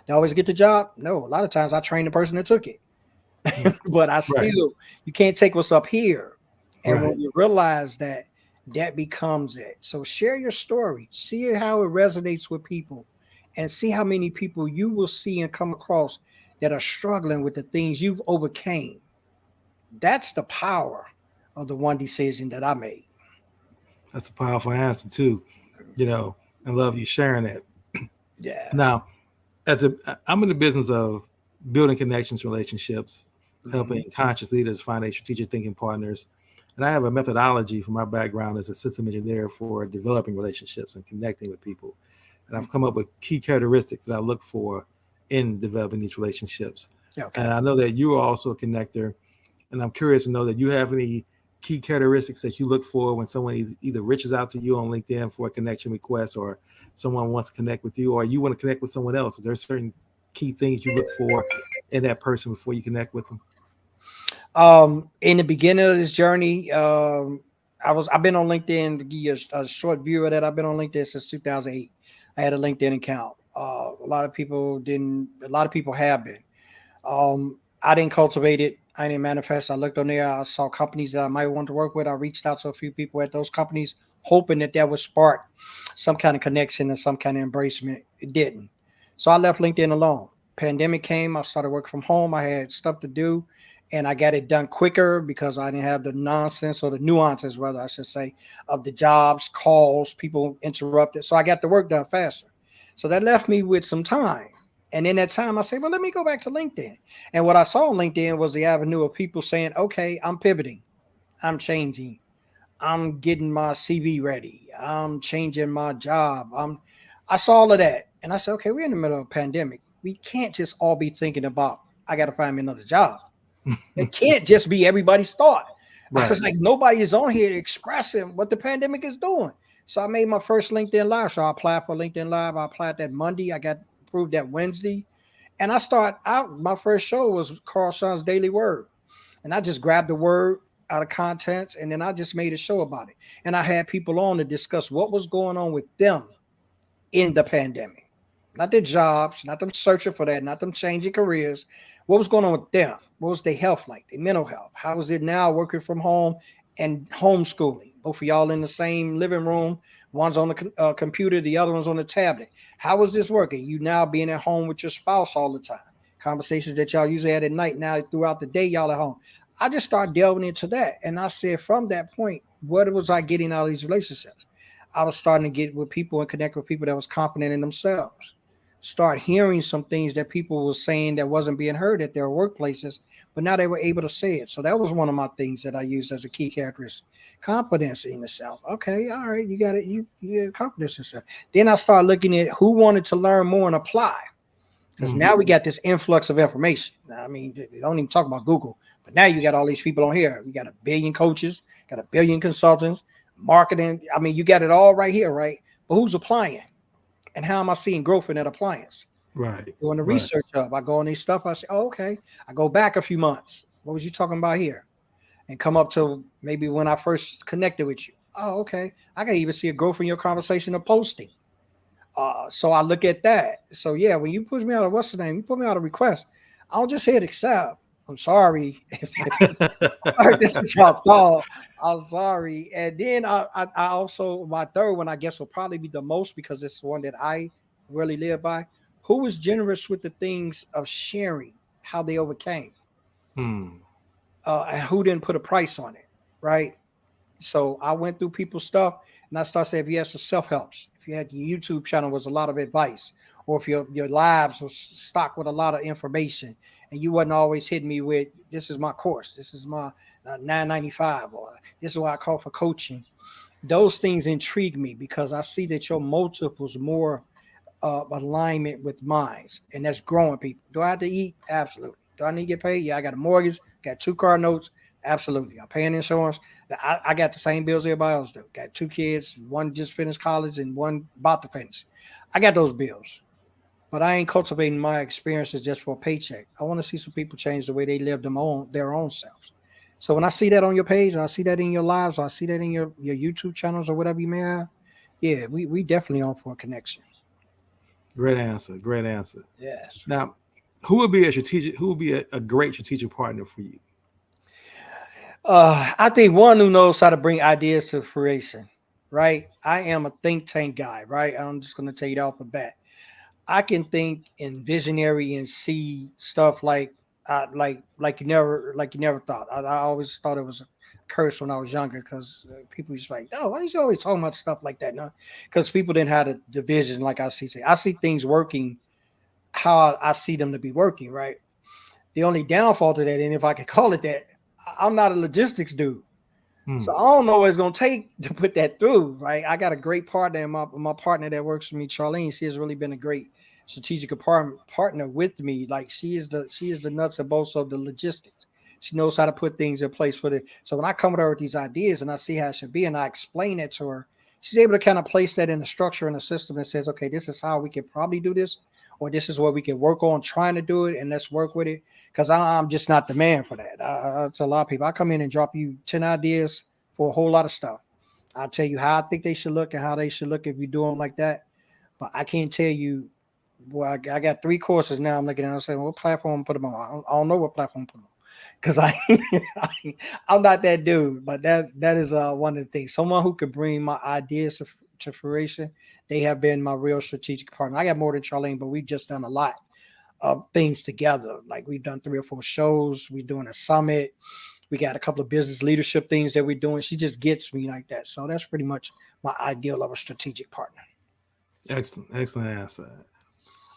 Did I always get the job? No. A lot of times I trained the person that took it. mm, But right. you can't take what's up here. And Right. when you realize that, that becomes it. So share your story, see how it resonates with people, and see how many people you will see and come across that are struggling with the things you've overcame. That's the power of the one decision that I made. That's a powerful answer too. You know, I love you sharing that. Yeah. Now, I'm in the business of building connections, relationships, Hmm. helping conscious leaders find a strategic thinking partners. And I have a methodology for my background as a system engineer for developing relationships and connecting with people. and I've come up with key characteristics that I look for in developing these relationships. And Okay. I know that you are also a connector, and I'm curious to know that you have any key characteristics that you look for when someone either reaches out to you on LinkedIn for a connection request, or someone wants to connect with you, or you want to connect with someone else. Is there certain key things you look for in that person before you connect with them? In the beginning of this journey, I've been on LinkedIn to give you a short view of that. I've been on LinkedIn since 2008. I had a LinkedIn account. A lot of people didn't. A lot of people have been. I didn't cultivate it. I didn't manifest. I looked on there. I saw companies that I might want to work with. I reached out to a few people at those companies, hoping that would spark some kind of connection and some kind of embracement. It didn't. So I left LinkedIn alone. Pandemic came. I started working from home. I had stuff to do, and I got it done quicker because I didn't have the nonsense, or the nuances, rather I should say, of the jobs, calls, people interrupted. So I got the work done faster. So that left me with some time. And in that time, I said, well, let me go back to LinkedIn. And what I saw on LinkedIn was the avenue of people saying, okay, I'm pivoting, I'm changing, I'm getting my CV ready, I'm changing my job. I saw all of that. And I said, okay, we're in the middle of a pandemic. We can't just all be thinking about, I got to find me another job. It can't just be everybody's thought. I Right. was like, nobody is on here expressing what the pandemic is doing. So I made my first LinkedIn Live. So I applied for LinkedIn Live. I applied that Monday. I got approved that Wednesday. And I start out, my first show was Carl Shawn's Daily Word. And I just grabbed the word out of contents, and then I just made a show about it. And I had people on to discuss what was going on with them in the pandemic. Not their jobs, not them searching for that, not them changing careers. What was going on with them? What was their health like? Their mental health? How is it now working from home and homeschooling? Both of y'all in the same living room. One's on the computer, the other one's on the tablet. How is this working? You now being at home with your spouse all the time. Conversations that y'all usually had at night, now throughout the day, y'all at home. I just started delving into that. And I said, from that point, what was I getting out of these relationships? I was starting to get with people and connect with people that was confident in themselves. Start hearing some things that people were saying that wasn't being heard at their workplaces, but now they were able to say it. So that was one of my things that I used as a key characteristic. Confidence in yourself. Okay, all right, you got it. You have confidence in yourself. Then I started looking at who wanted to learn more and apply. Because Mm-hmm. now we got this influx of information. I mean, they don't even talk about Google, but now you got all these people on here. We got a billion coaches, got a billion consultants, marketing. I mean, you got it all right here, right? But who's applying? And how am I seeing growth in that appliance? Right. Doing the Right. research up. I go on these stuff. I say, oh, okay. I go back a few months. What was you talking about here? And come up to maybe when I first connected with you. Oh, okay. I can even see a growth in your conversation of posting. So I look at that. So yeah, when you push me out of what's the name, you put me out a request. I'll just hit accept. I'm sorry if that's what y'all thought. I'm sorry. And then I also, my third one, I guess, will probably be the most because it's the one that I really live by. Who was generous with the things of sharing how they overcame, Hmm. and who didn't put a price on it, right? So I went through people's stuff, and I started saying, if you had some self helps, if you had your YouTube channel was a lot of advice, or if your lives was stocked with a lot of information, and you wasn't always hitting me with, this is my course, this is my 995, or this is why I call for coaching. Those things intrigue me because I see that your motive was more alignment with minds, and that's growing people. Do I have to eat? Absolutely. Do I need to get paid? Yeah, I got a mortgage, got two car notes. Absolutely. I'm paying insurance. I got the same bills everybody else do. Got two kids, one just finished college and one about to finish. I got those bills, but I ain't cultivating my experiences just for a paycheck. I want to see some people change the way they live their own selves. So when I see that on your page, or I see that in your lives, or I see that in your YouTube channels or whatever you may have, yeah, we definitely on for a connection. Great answer. Great answer. Yes. Now, who would be a strategic? Who would be a great strategic partner for you? I think one who knows how to bring ideas to fruition, right? I am a think tank guy, right? I'm just going to tell you that off the bat. I can think in visionary and see stuff like you never thought. I always thought it was a curse when I was younger because people used to like, oh, why are you always talking about stuff like that? No, because people didn't have the vision like I see. I see things working how I see them to be working, right? The only downfall to that, and if I could call it that, I'm not a logistics dude. So Hmm. I don't know what it's gonna take to put that through, right? I got a great partner, and my partner that works for me, Charlene. She has really been a great strategic partner with me. Like she is the nuts and bolts of the logistics. She knows how to put things in place for the. So when I come with her with these ideas and I see how it should be, and I explain it to her, she's able to kind of place that in a structure and a system that says, okay, this is how we can probably do this, or this is what we can work on trying to do it, and let's work with it. Because I'm just not the man for that. I tell a lot of people, I come in and drop you 10 ideas for a whole lot of stuff. I'll tell you how I think they should look and how they should look if you do them like that. But I can't tell you. Well, I got 3 courses now. I'm looking at. I'm saying, what platform put them on? I don't know what platform put them on because I'm not that dude. But that is one of the things. Someone who could bring my ideas to fruition. They have been my real strategic partner. I got more than Charlene, but we've just done a lot of things together. Like we've done 3 or 4 shows. We're doing a summit. We got a couple of business leadership things that we're doing. She just gets me like that. So that's pretty much my ideal of a strategic partner. Excellent, excellent answer.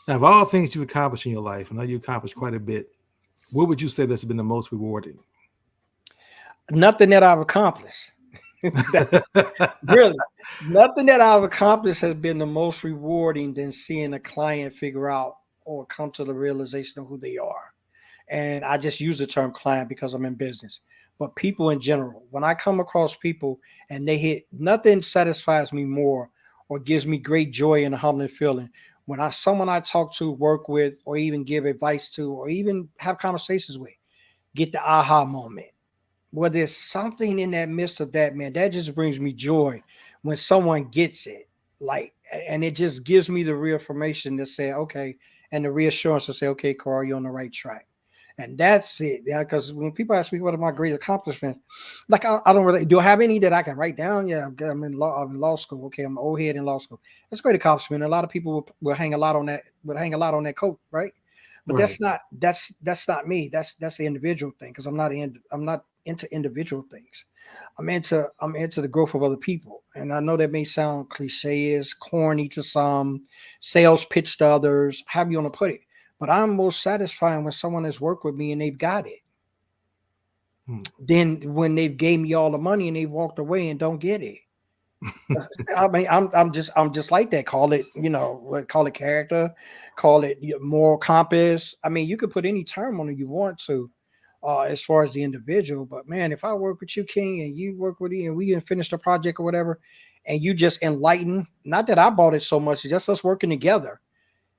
Now, of all things you've accomplished in your life, I know you accomplished quite a bit. What would you say that's been the most rewarding? Nothing that I've accomplished. That, really, nothing that I've accomplished has been the most rewarding than seeing a client figure out or come to the realization of who they are. And I just use the term client because I'm in business. But people in general, when I come across people and they hit, nothing satisfies me more or gives me great joy and a humbling feeling when someone I talk to, work with, or even give advice to, or even have conversations with, get the aha moment. Well, there's something in that midst of that, man, that just brings me joy when someone gets it. Like, and it just gives me the reaffirmation to say, okay, and the reassurance to say, okay, Carl, you're on the right track. And that's it. Yeah, because when people ask me what are my great accomplishments, like I don't really do I have any that I can write down? Yeah, I'm in law school. Okay, I'm an old head in law school. That's a great accomplishment. A lot of people will hang a lot on that, would hang a lot on that coat, right? But Right. that's not me. That's the individual thing because I'm not into individual things. I'm into the growth of other people. And I know that may sound cliche, is corny to some, sales pitch to others, however you want to put it. But I'm most satisfying when someone has worked with me and they've got it. Hmm. Then when they've gave me all the money and they walked away and don't get it. I mean, I'm just like that. Call it, call it character, call it moral compass. I mean, you could put any term on it you want to, as far as the individual. But man, if I work with you, King, and you work with me, and we can finish the project or whatever, and you just enlighten, not that I bought it so much, it's just us working together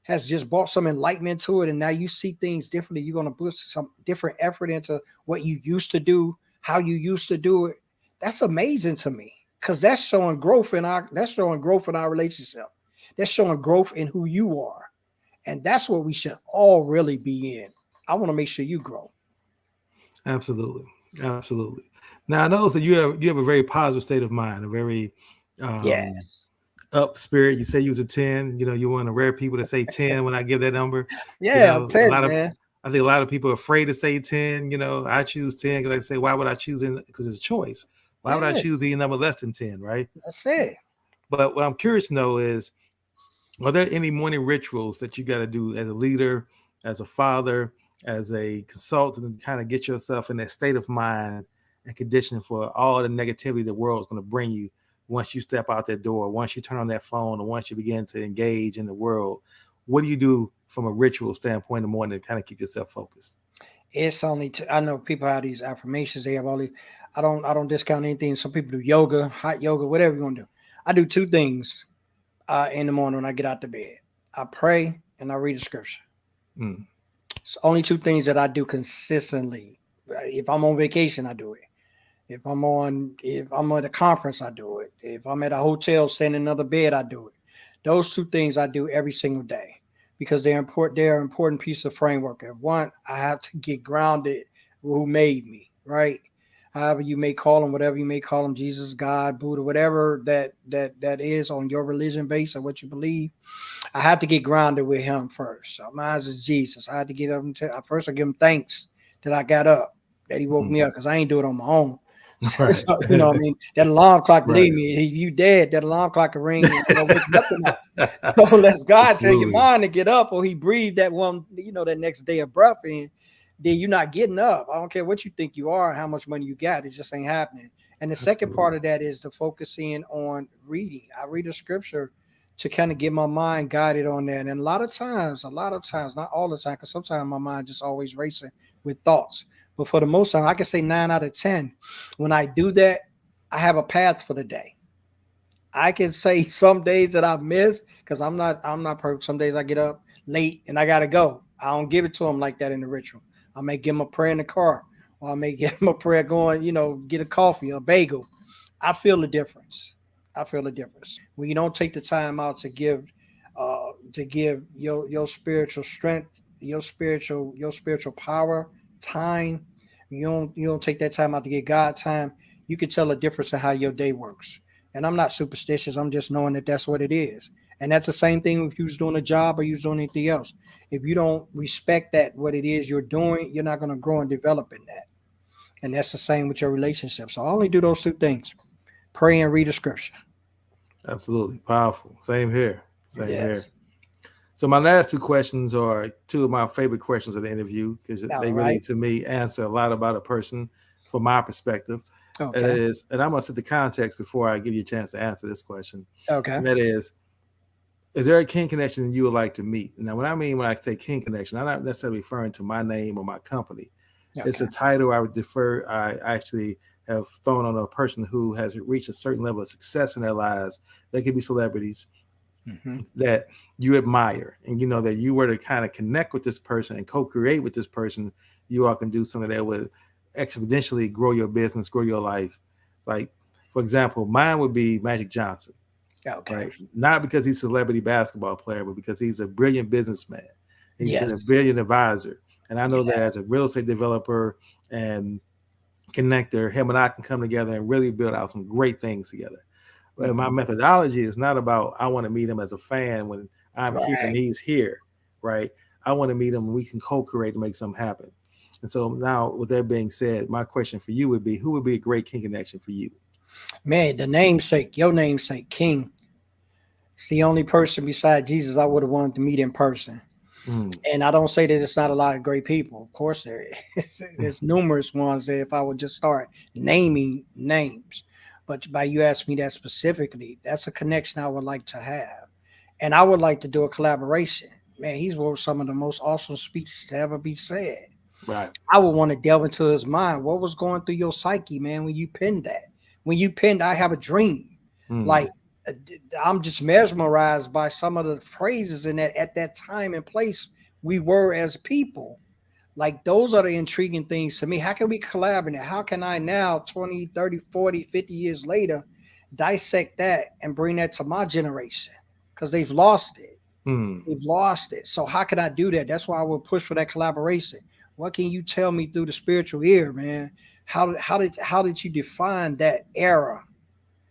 has just brought some enlightenment to it, and now you see things differently. You're going to put some different effort into what you used to do, how you used to do it. That's amazing to me because that's showing growth in our relationship. That's showing growth in who you are, and that's what we should all really be in. I want to make sure you grow. Absolutely, absolutely. Now I know that you have a very positive state of mind, a very um, Yes. up spirit. You say you was a 10. You know, you're one of the rare people to say 10 when I give that number. You Yeah, I'm know, 10, man. I think a lot of people are afraid to say 10. You know, I choose 10 because I say, why would I choose it? Because it's a choice. Why would I Yeah, choose any number less than 10, right? that's it. But what I'm curious to know is, are there any morning rituals that you got to do as a leader, as a father, as a consultant to kind of get yourself in that state of mind and condition for all the negativity the world is going to bring you once you step out that door, once you turn on that phone, or once you begin to engage in the world? What do you do from a ritual standpoint in the morning to kind of keep yourself focused? It's only I know people have these affirmations. They have all these. I don't discount anything. Some people do yoga, hot yoga, whatever you want to do. I do 2 things in the morning when I get out the bed. I pray and I read the scripture. Mm, It's only 2 things that I do consistently. If I'm on vacation, I do it. If I'm at a conference, I do it. If I'm at a hotel, staying in another bed, I do it. Those 2 things I do every single day because they're important. They're an important piece of framework. And one, I have to get grounded. Who made me, right? However you may call them, whatever you may call them, Jesus, God, Buddha, whatever that is on your religion base or what you believe. I have to get grounded with Him first. So mine is Jesus. I had to get up and first I give Him thanks that I got up, that He woke me mm. up because I ain't do it on my own. Right. So, you know what I mean? That alarm clock, Right. believe me, if you dead, that alarm clock will ring and it'll wake nothing up. So let's God tell your Absolutely. mind to get up or He breathed that one, that next day of breath in, then you're not getting up. I don't care what you think you are, how much money you got, it just ain't happening. And the second Absolutely. part of that is to focus in on reading. I read a scripture to kind of get my mind guided on that. And a lot of times, not all the time, because sometimes my mind just always racing with thoughts. But for the most time, I can say 9 out of 10. When I do that, I have a path for the day. I can say some days that I miss because I'm not perfect. Some days I get up late and I gotta go. I don't give it to them like that in the ritual. I may give them a prayer in the car, or I may give them a prayer going, get a coffee, a bagel. I feel the difference. I feel the difference when you don't take the time out to give your spiritual strength, your spiritual power, time. You don't take that time out to get God time. You can tell a difference in how your day works. And I'm not superstitious. I'm just knowing that that's what it is. And that's the same thing if you was doing a job or you was doing anything else. If you don't respect that what it is you're doing, you're not going to grow and develop in that. And that's the same with your relationship. So I only do those two things: pray and read the scripture. Absolutely. Powerful. Same here. Same here. Yes. So my last two questions are two of my favorite questions of the interview because All they really, right. to me, answer a lot about a person from my perspective. And it Okay. is, and I'm gonna set the context before I give you a chance to answer this question. Okay. And that is there a king connection you would like to meet? Now, what I mean when I say king connection, I'm not necessarily referring to my name or my company. It's a Okay. title I would defer. I actually have thrown on a person who has reached a certain level of success in their lives. They could be celebrities Hmm. that you admire, and you know that you were to kind of connect with this person and co-create with this person, you all can do something that would exponentially grow your business, grow your life. Like, for example, mine would be Magic Johnson, Okay. right? Not because he's a celebrity basketball player, but because he's a brilliant businessman. He's been a Yes. brilliant advisor. And I know that as Yes. a real estate developer and connector, him and I can come together and really build out some great things together. But my Hmm. methodology is not about I want to meet him as a fan when I'm here and Right. he's here, right? I want to meet him and we can co-create to make something happen. And so now, with that being said, my question for you would be, who would be a great king connection for you? Man, the namesake, your namesake, King. It's the only person beside Jesus I would have wanted to meet in person. Mm. And I don't say that it's not a lot of great people. Of course, there is. There's numerous ones that if I would just start naming names. But by you ask me that specifically, that's a connection I would like to have. And I would like to do a collaboration. Man, he's wrote some of the most awesome speeches to ever be said. Right. I would want to delve into his mind. What was going through your psyche, man, when you penned that? When you penned, I have a dream. Mm. Like, uh, I'm just mesmerized by some of the phrases in that at that time and place we were as people. Like, those are the intriguing things to me. How can we collaborate? How can I now, 20, 30, 40, 50 years later, dissect that and bring that to my generation? Because they've lost it. Mm. They've lost it. So how can I do that? That's why I will push for that collaboration. What can you tell me through the spiritual ear, man? How did you define that era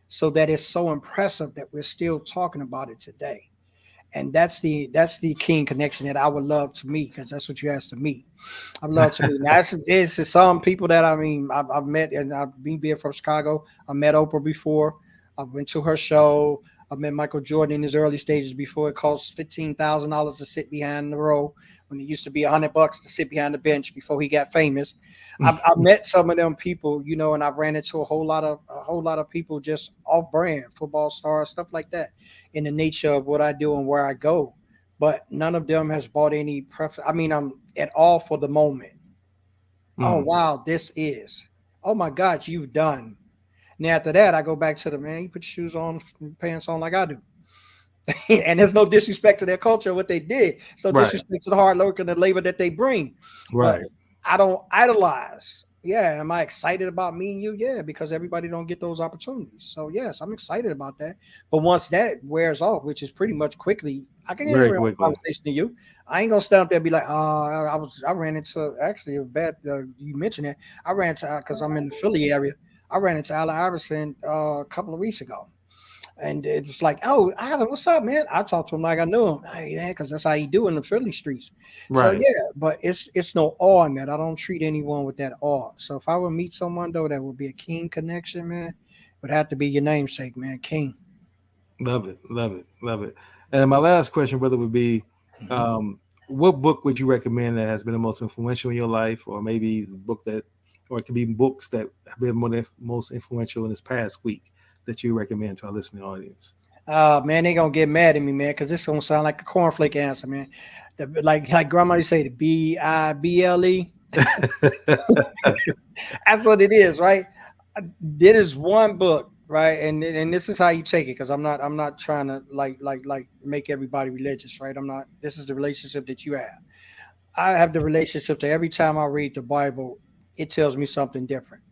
so that it's so impressive that we're still talking about it today? And that's the king connection that I would love to meet because that's what you asked to meet. I'd love to meet. Now, this is some people that I mean I've met, and I've been being from Chicago. I met Oprah before. I went to her show. I met Michael Jordan in his early stages before it cost $15,000 to sit behind the row when it used to be $100 to sit behind the bench before he got famous. I've met some of them people, and I ran into a whole lot of people just off brand, football stars, stuff like that, in the nature of what I do and where I go. But none of them has bought any prep. I mean, I'm at all for the moment. Oh Mm. wow, this is. Oh my God, you've done. And after that, I go back to the man. You put your shoes on, pants on like I do. And there's no disrespect to their culture, what they did. So Right. disrespect to the hard work and the labor that they bring. But Right. I don't idolize. Yeah, am I excited about meeting you? Yeah, because everybody don't get those opportunities. So yes, I'm excited about that. But once that wears off, which is pretty much quickly, I can Very carry on a quickly. conversation to you. I ain't gonna stand up there and be like, oh, I ran into actually a bad. You mentioned it. I ran into because I'm in the Philly area. I ran into Allen Iverson a couple of weeks ago. And it was like, oh, Adam, what's up, man? I talked to him like I knew him. Hey, yeah, because that's how you do in the Philly streets. So Right. yeah, but it's no awe in that. I don't treat anyone with that awe. So if I would meet someone though, that would be a King connection, man. Would have to be your namesake, man, King. Love it. Love it. Love it. And my last question, brother, would be, Mhm. um, what book would you recommend that has been the most influential in your life, or maybe the book that or it could be books that have been most influential in this past week that you recommend to our listening audience? Man, they gonna get mad at me, man, because this gonna sound like a cornflake answer, man. Like grandma used to say, the Bible. That's what it is, right? There is one book, right, and this is how you take it, because I'm not trying to like make everybody religious, right? I'm not. This is the relationship that you have. I have the relationship that every time I read the Bible, it tells me something different.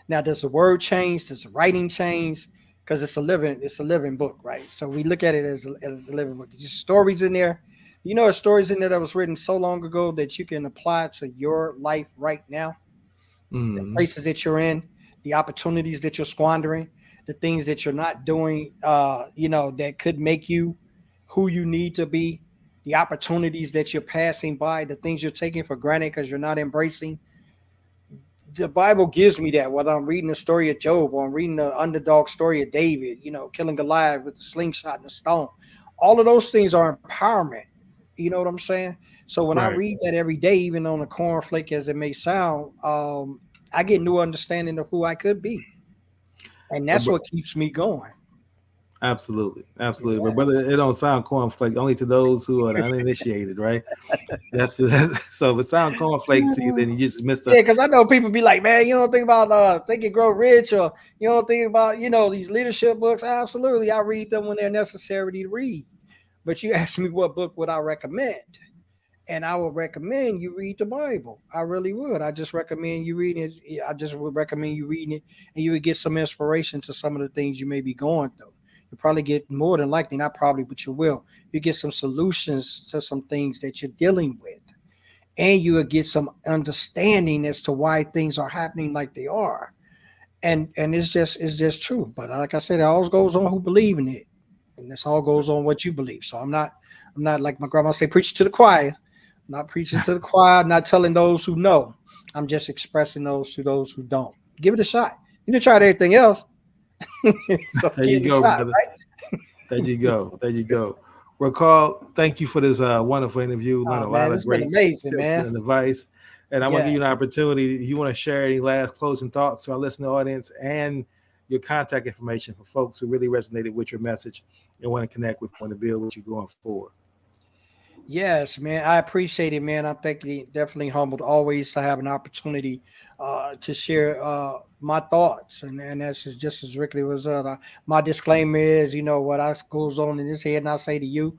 Now, does the word change? Does the writing change? Because it's a living book, right? So we look at it as a living book. There's stories in there. You know, there's stories in there that was written so long ago that you can apply to your life right now. The Mm, places that you're in, the opportunities that you're squandering, the things that you're not doing, that could make you who you need to be, the opportunities that you're passing by, the things you're taking for granted because you're not embracing. The Bible gives me that, whether I'm reading the story of Job or I'm reading the underdog story of David, killing Goliath with the slingshot and the stone. All of those things are empowerment. You know what I'm saying? So when I right. read that every day, even on a cornflake as it may sound, I get new understanding of who I could be. And But, that's what keeps me going. absolutely, absolutely. But Yeah. brother, it don't sound cornflake only to those who are the uninitiated, right? That's so. If it sound cornflake to you, then you just missed a. Yeah, because I know people be like, man, you don't think about Think and Grow Rich, or you don't think about, these leadership books. Absolutely. I read them when they're necessary to read. But you asked me what book would I recommend? And I would recommend you read the Bible. I really would. I just recommend you reading it. Yeah, I just would recommend you reading it, and you would get some inspiration to some of the things you may be going through. You probably get, more than likely, not probably, but you will. You get some solutions to some things that you're dealing with, and you will get some understanding as to why things are happening like they are. And it's just true. But like I said, it always goes on who believe in it, and this all goes on what you believe. So I'm not like my grandma say, preaching to the choir. I'm not preaching to the choir. I'm not telling those who know. I'm just expressing those to those who don't. Give it a shot. You done tried everything else, so There you give it a go, shot, brother. There you go. There you go. Well, Carl, thank you for this wonderful interview. right? Learned a Oh lot man, of it's been great amazing, tips man. and advice. And I want to Yeah. give you an opportunity. You want to share any last closing thoughts to our listening audience and your contact information for folks who really resonated with your message and want to connect with you, want to build with you going forward. Yes, man. I appreciate it, man. I'm thinking definitely humbled always to have an opportunity to share my thoughts. And that's just as Ricky was. My disclaimer is, what I goes on in this head, and I say to you,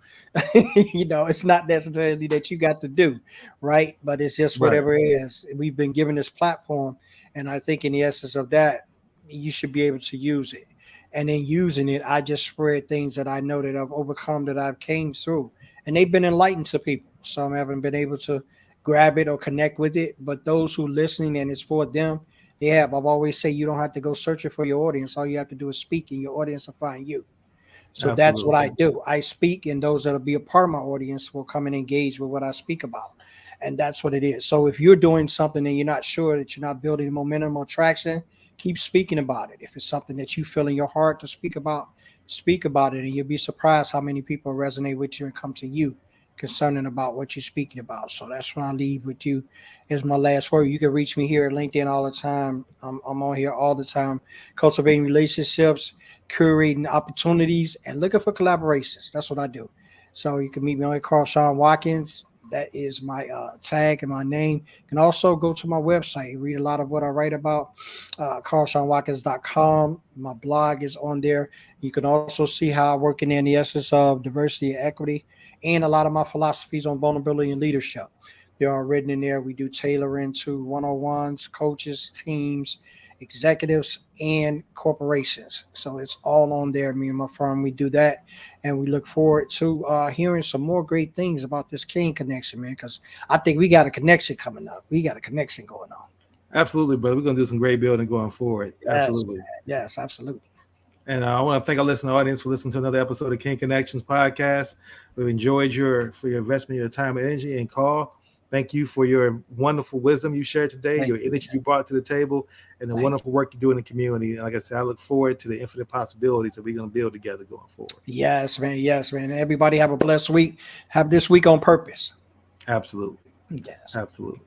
it's not necessarily that you got to do, right? But it's just Right. whatever it is. We've been given this platform, and I think in the essence of that, you should be able to use it. And in using it, I just spread things that I know that I've overcome, that I've came through, and they've been enlightened to people. Some haven't been able to grab it or connect with it, but those who listening and it's for them, they have. I've always say you don't have to go searching for your audience. All you have to do is speak, and your audience will find you. So that's what Absolutely. I do. I speak, and those that'll be a part of my audience will come and engage with what I speak about. And that's what it is. So if you're doing something and you're not sure, that you're not building momentum or traction, keep speaking about it. If it's something that you feel in your heart to speak about it, and you'll be surprised how many people resonate with you and come to you concerning about what you're speaking about. So that's what I leave with you as my last word. You can reach me here at LinkedIn all the time. I'm on here all the time, cultivating relationships, curating opportunities, and looking for collaborations. That's what I do. So you can meet me on Carl Shawn Watkins. That is my tag and my name. You can also go to my website, read a lot of what I write about, carlshawnwatkins.com. My blog is on there. You can also see how I work in the essence of diversity and equity, and a lot of my philosophies on vulnerability and leadership. They are written in there. We do tailor into one-on-ones, coaches, teams, executives, and corporations. So it's all on there. Me and my firm, we do that. And we look forward to hearing some more great things about this King connection, man, because I think we got a connection coming up. We got a connection going on. Absolutely, brother. We're going to do some great building going forward. Yes, Absolutely. man. Yes, absolutely. And I want to thank our listening audience for listening to another episode of King Connections podcast. We've enjoyed your investment, your time and energy. And Carl, thank you for your wonderful wisdom you shared today, Thank your you, energy man. you brought to the table, and the Thank you. wonderful work you do in the community. And like I said, I look forward to the infinite possibilities that we're going to build together going forward. Yes, man. Yes, man. Everybody have a blessed week. Have this week on purpose. Absolutely. Yes. Absolutely.